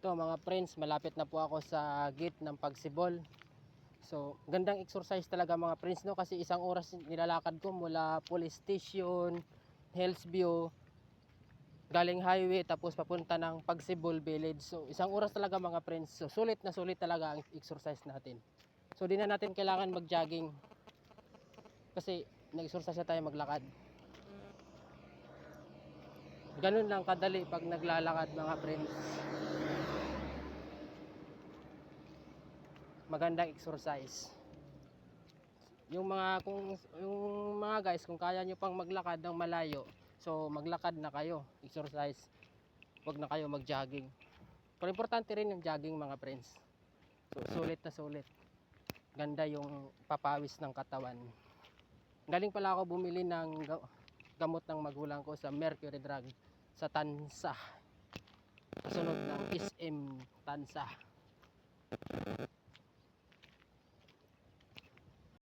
Ito mga friends, malapit na po ako sa gate ng Pagsibol. So, gandang exercise talaga mga friends, no? Kasi isang oras nilalakad ko mula police station, Hillsview, galing highway, tapos papunta ng Pagsibol Village. So, isang oras talaga mga friends. So, sulit na sulit talaga ang exercise natin. So, di na natin kailangan mag-jogging. Kasi, nag-exercise na tayo maglakad. Ganun lang kadali pag naglalakad mga friends. Magandang exercise. Yung mga guys, kung kaya nyo pang maglakad ng malayo, so maglakad na kayo, exercise. Huwag na kayo mag-jogging. Pero importante rin yung jogging mga friends. So sulit na sulit. Ganda yung papawis ng katawan. Galing pala ako bumili ng gamot ng magulang ko sa Mercury Drug sa Tansa. Kasunod ng SM Tansa.